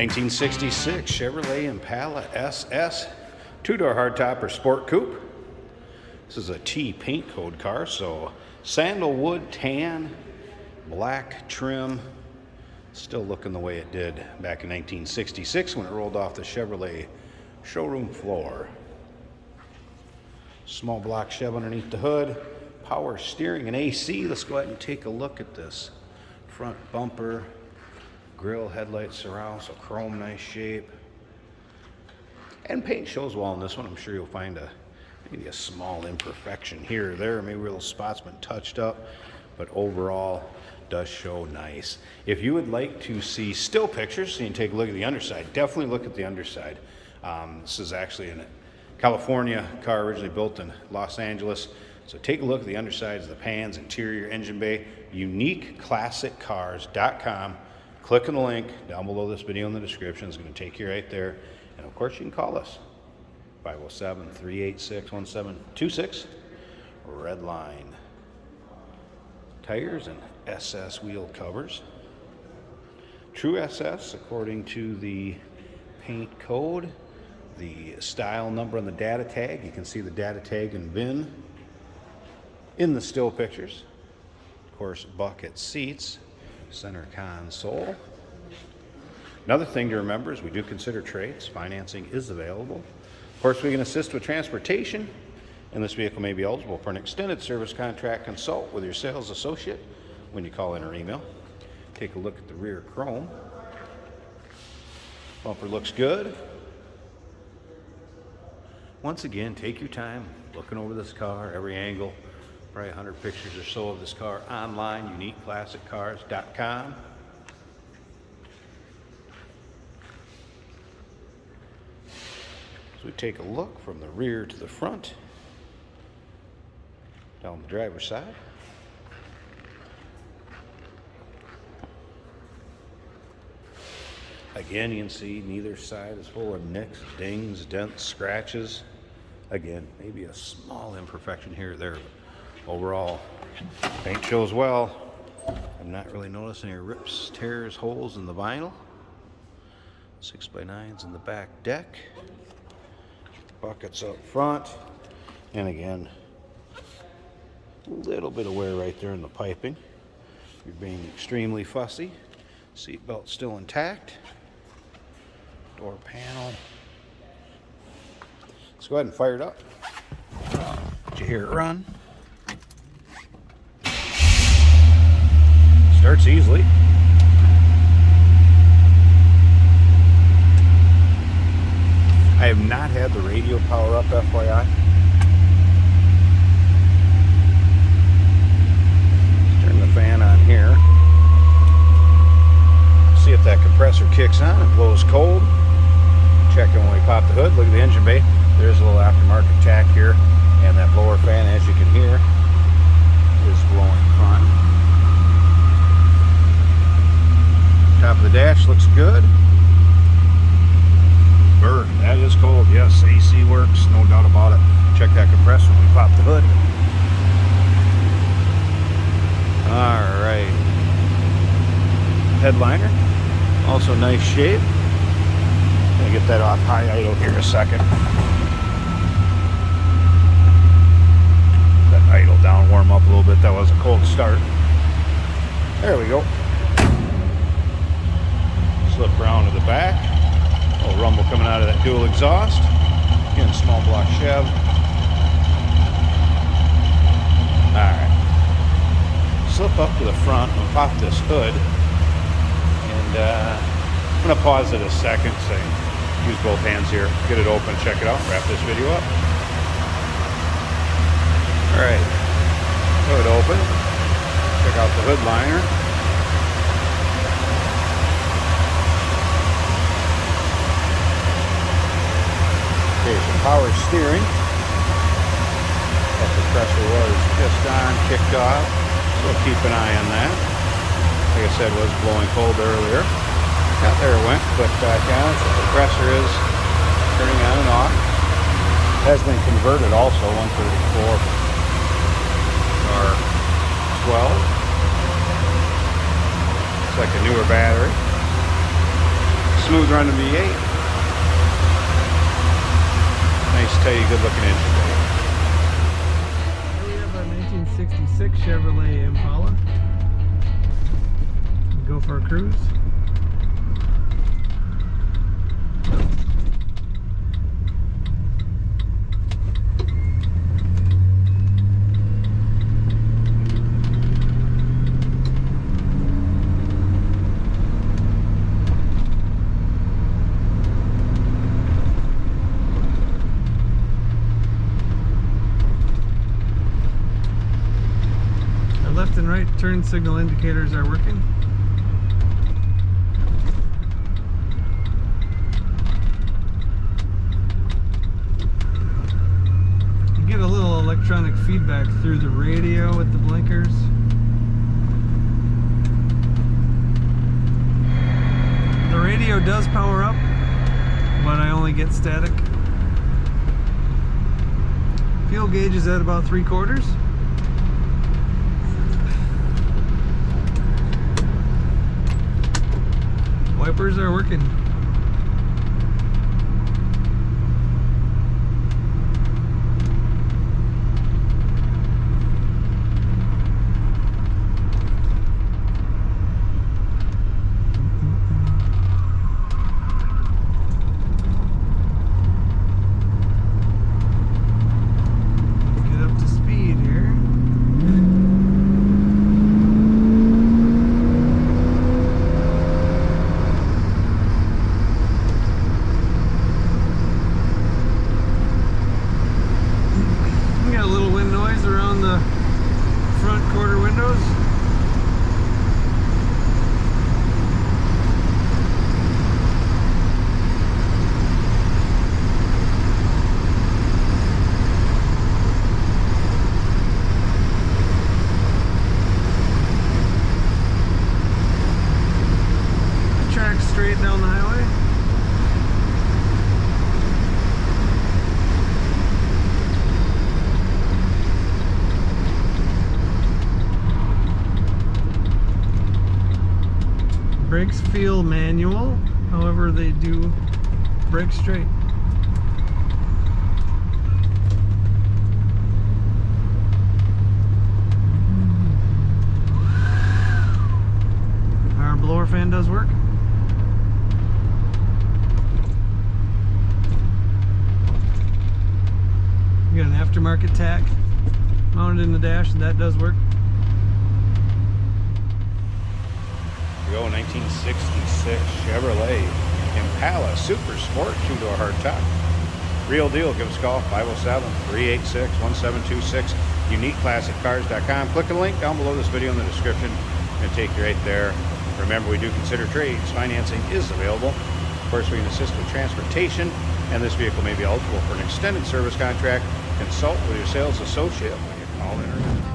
1966 Chevrolet Impala SS, two-door hardtop or sport coupe. This is a T paint code car, so sandalwood tan, black trim, still looking the way it did back in 1966 when it rolled off the Chevrolet showroom floor. Small block Chev underneath the hood, power steering and AC. Let's go ahead and take a look at this front bumper, grille, headlight, surround, so chrome, nice shape. And paint shows well on this one. I'm sure you'll find maybe a small imperfection here or there, maybe a little spot's been touched up, but overall does show nice. If you would like to see still pictures, so you can take a look at the underside, definitely look at the underside. This is actually a California car, originally built in Los Angeles. So take a look at the undersides, the pans, interior, engine bay, uniqueclassiccars.com. Click on the link down below this video in the description. It's going to take you right there. And of course, you can call us, 507-386-1726, red line. Tires and SS wheel covers. True SS according to the paint code. The style number on the data tag. You can see the data tag and VIN in the still pictures. Of course, bucket seats, center console. Another thing to remember is we do consider trades. Financing is available. Of course, we can assist with transportation, and this vehicle may be eligible for an extended service contract. Consult with your sales associate when you call in or email. Take a look at the rear chrome. Bumper looks good. Once again, take your time looking over this car, every angle. Probably 100 pictures or so of this car online, uniqueclassiccars.com. So we take a look from the rear to the front, down the driver's side. Again, you can see neither side is full of nicks, dings, dents, scratches. Again, maybe a small imperfection here or there. Overall, paint shows well. I'm not really noticing any rips, tears, holes in the vinyl. 6x9s in the back deck. Buckets up front. And again, a little bit of wear right there in the piping. You're being extremely fussy. Seat belt still intact. Door panel. Let's go ahead and fire it up. Did you hear it run? Starts easily. I have not had the radio power up, FYI. Let's turn the fan on here. See if that compressor kicks on. It blows cold. Check it when we pop the hood. Look at the engine bay. There's a little aftermarket tack here. And that blower fan, as you can hear, is blowing front. Top of the dash looks good. Burr, that is cold. Yes, AC works, no doubt about it. Check that compressor when we pop the hood. Alright. Headliner, also nice shape. Gonna get that off high idle here in a second. That idle down, warm up a little bit. That was a cold start. There we go. Slip around to the back. A little rumble coming out of that dual exhaust. Again, small block Chev. Alright. Slip up to the front and pop this hood. And I'm going to pause it a second so use both hands here. Get it open, check it out, wrap this video up. Alright. Hood open. Check out the hood liner. Okay, some power steering. That compressor was just on, kicked off. So we'll keep an eye on that. Like I said, it was blowing cold earlier. Yeah, there it went, but back on. So the compressor is turning on and off. It has been converted also, 134 or 12. It's like a newer battery. smooth running V8. Nice, tidy, good looking engine. Here we have a 1966 Chevrolet Impala. Go for a cruise. Our left and right turn signal indicators are working. Get a little electronic feedback through the radio with the blinkers. The radio does power up, but I only get static. Fuel gauge is at about 3/4. Wipers are working. Around the front quarter windows. The track's straight down the highway. Brakes feel manual, however they do brake straight. Our blower fan does work. We got an aftermarket tack mounted in the dash, and that does work. Go 1966 Chevrolet Impala Super Sport 2-door hardtop. Real deal. Give us a call, 507-386-1726. UniqueClassicCars.com. Click the link down below this video in the description and take you right there. Remember, we do consider trades. Financing is available. Of course, we can assist with transportation, and this vehicle may be eligible for an extended service contract. Consult with your sales associate when you call in.